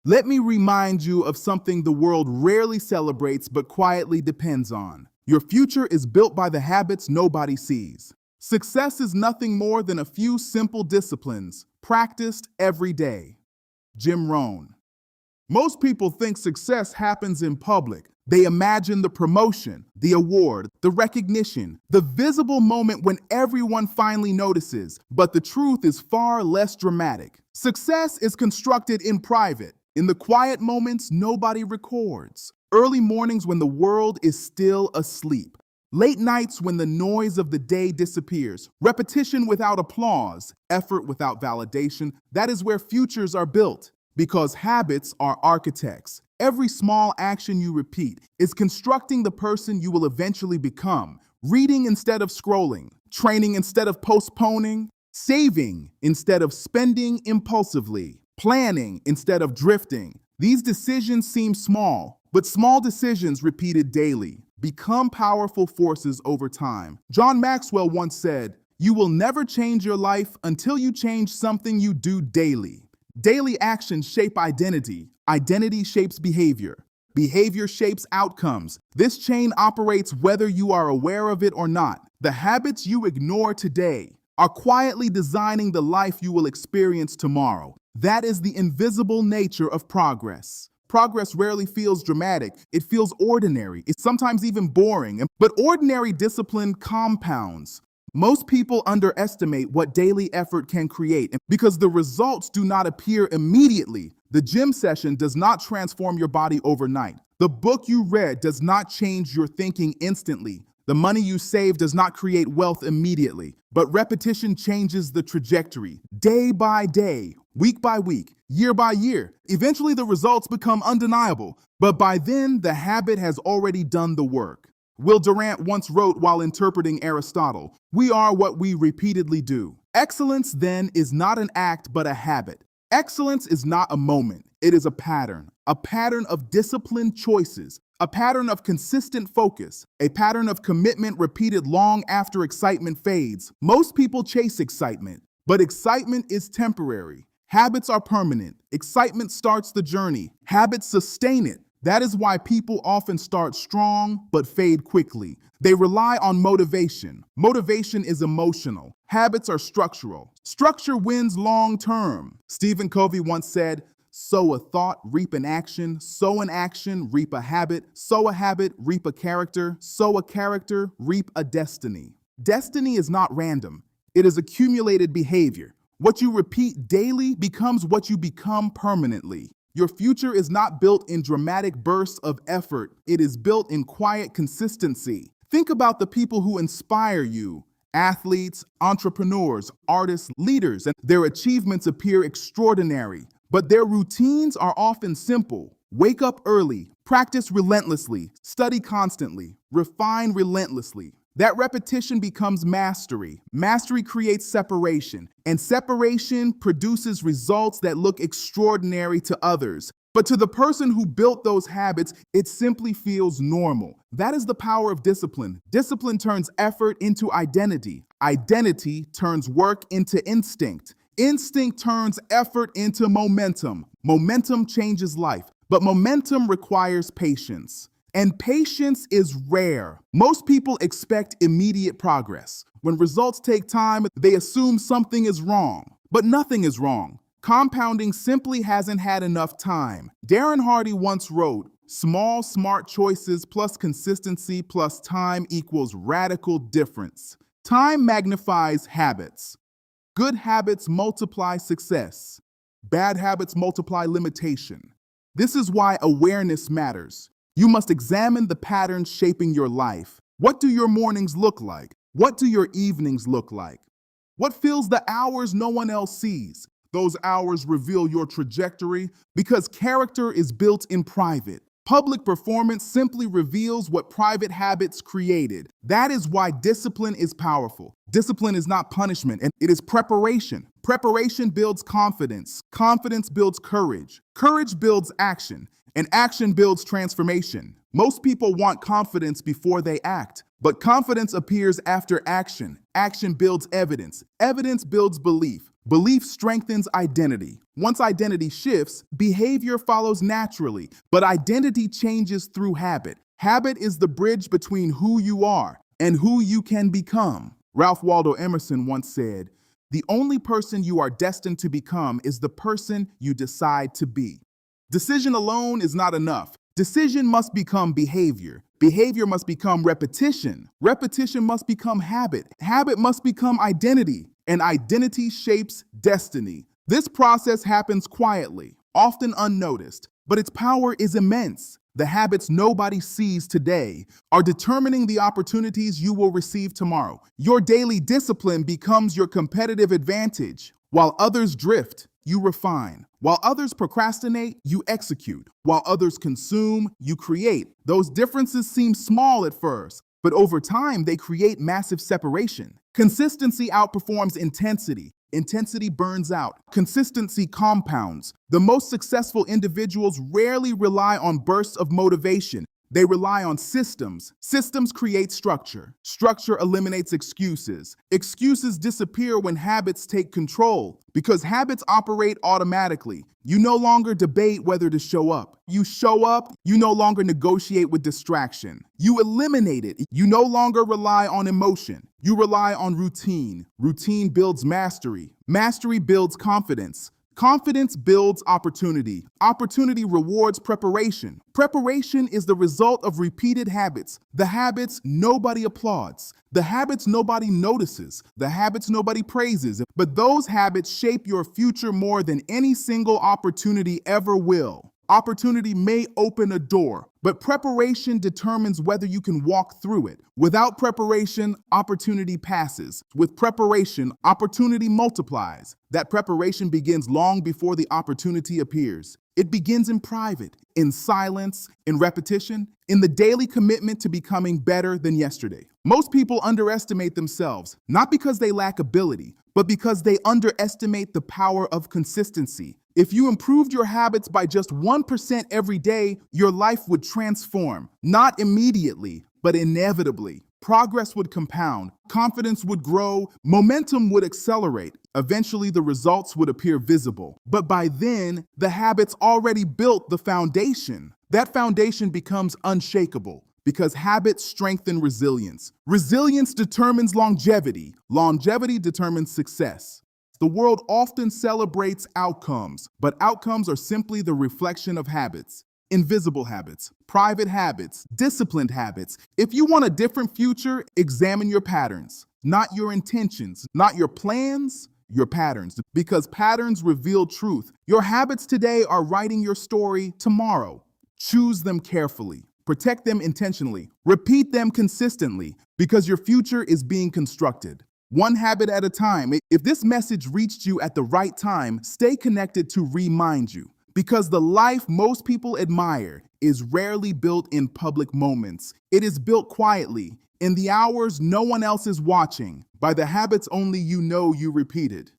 Let me remind you of something the world rarely celebrates but quietly depends on. Your future is built by the habits nobody sees. Success is nothing more than a few simple disciplines practiced every day. Jim Rohn. Most people think success happens in public. They imagine the promotion, the award, the recognition, the visible moment when everyone finally notices. But the truth is far less dramatic. Success is constructed in private, in the quiet moments nobody records. Early mornings when the world is still asleep. Late nights when the noise of the day disappears. Repetition without applause, effort without validation. That is where futures are built. Because habits are architects. Every small action you repeat is constructing the person you will eventually become. Reading instead of scrolling, training instead of postponing, saving instead of spending impulsively, planning instead of drifting. These decisions seem small, but small decisions repeated daily become powerful forces over time. John Maxwell once said, "You will never change your life until you change something you do daily." Daily actions shape identity. Identity shapes behavior. Behavior shapes outcomes. This chain operates whether you are aware of it or not. The habits you ignore today are quietly designing the life you will experience tomorrow. That is the invisible nature of progress. Progress rarely feels dramatic. It feels ordinary. It's sometimes even boring. But ordinary discipline compounds. Most people underestimate what daily effort can create because the results do not appear immediately. The gym session does not transform your body overnight. The book you read does not change your thinking instantly. The money you save does not create wealth immediately. But repetition changes the trajectory. Day by day, week by week, year by year. Eventually the results become undeniable. But by then, the habit has already done the work. Will Durant once wrote while interpreting Aristotle, "We are what we repeatedly do." Excellence, then, is not an act but a habit. Excellence is not a moment. It is a pattern of disciplined choices, a pattern of consistent focus, a pattern of commitment repeated long after excitement fades. Most people chase excitement, but excitement is temporary. Habits are permanent. Excitement starts the journey. Habits sustain it. That is why people often start strong but fade quickly. They rely on motivation. Motivation is emotional. Habits are structural. Structure wins long term. Stephen Covey once said, "Sow a thought, reap an action. Sow an action, reap a habit. Sow a habit, reap a character. Sow a character, reap a destiny." Destiny is not random. It is accumulated behavior. What you repeat daily becomes what you become permanently. Your future is not built in dramatic bursts of effort. It is built in quiet consistency. Think about the people who inspire you. Athletes, entrepreneurs, artists, leaders, and their achievements appear extraordinary. But their routines are often simple. Wake up early, practice relentlessly, study constantly, refine relentlessly. That repetition becomes mastery. Mastery creates separation, and separation produces results that look extraordinary to others. But to the person who built those habits, it simply feels normal. That is the power of discipline. Discipline turns effort into identity. Identity turns work into instinct. Instinct turns effort into momentum. Momentum changes life, but momentum requires patience. And patience is rare. Most people expect immediate progress. When results take time, they assume something is wrong. But nothing is wrong. Compounding simply hasn't had enough time. Darren Hardy once wrote, "Small, smart choices plus consistency plus time equals radical difference." Time magnifies habits. Good habits multiply success. Bad habits multiply limitation. This is why awareness matters. You must examine the patterns shaping your life. What do your mornings look like? What do your evenings look like? What fills the hours no one else sees? Those hours reveal your trajectory because character is built in private. Public performance simply reveals what private habits created. That is why discipline is powerful. Discipline is not punishment, and it is preparation. Preparation builds confidence. Confidence builds courage. Courage builds action, and action builds transformation. Most people want confidence before they act, but confidence appears after action. Action builds evidence. Evidence builds belief. Belief strengthens identity. Once identity shifts, behavior follows naturally, but identity changes through habit. Habit is the bridge between who you are and who you can become. Ralph Waldo Emerson once said, "The only person you are destined to become is the person you decide to be." Decision alone is not enough. Decision must become behavior. Behavior must become repetition. Repetition must become habit. Habit must become identity. And identity shapes destiny. This process happens quietly, often unnoticed, but its power is immense. The habits nobody sees today are determining the opportunities you will receive tomorrow. Your daily discipline becomes your competitive advantage. While others drift, you refine. While others procrastinate, you execute. While others consume, you create. Those differences seem small at first, but over time, they create massive separation. Consistency outperforms intensity. Intensity burns out. Consistency compounds. The most successful individuals rarely rely on bursts of motivation. They rely on systems. Systems create structure. Structure eliminates excuses. Excuses disappear when habits take control because habits operate automatically. You no longer debate whether to show up. You show up, you no longer negotiate with distraction. You eliminate it. You no longer rely on emotion. You rely on routine. Routine builds mastery. Mastery builds confidence. Confidence builds opportunity. Opportunity rewards preparation. Preparation is the result of repeated habits. The habits nobody applauds. The habits nobody notices. The habits nobody praises. But those habits shape your future more than any single opportunity ever will. Opportunity may open a door, but preparation determines whether you can walk through it. Without preparation, opportunity passes. With preparation, opportunity multiplies. That preparation begins long before the opportunity appears. It begins in private, in silence, in repetition, in the daily commitment to becoming better than yesterday. Most people underestimate themselves, not because they lack ability, but because they underestimate the power of consistency. If you improved your habits by just 1% every day, your life would transform. Not immediately, but inevitably. Progress would compound, confidence would grow, momentum would accelerate. Eventually, the results would appear visible. But by then, the habits already built the foundation. That foundation becomes unshakable because habits strengthen resilience. Resilience determines longevity. Longevity determines success. The world often celebrates outcomes, but outcomes are simply the reflection of habits. Invisible habits, private habits, disciplined habits. If you want a different future, examine your patterns, not your intentions, not your plans, your patterns, because patterns reveal truth. Your habits today are writing your story tomorrow. Choose them carefully. Protect them intentionally. Repeat them consistently, because your future is being constructed. One habit at a time. If this message reached you at the right time, stay connected to ReMyndU. Because the life most people admire is rarely built in public moments. It is built quietly, in the hours no one else is watching, by the habits only you know you repeated.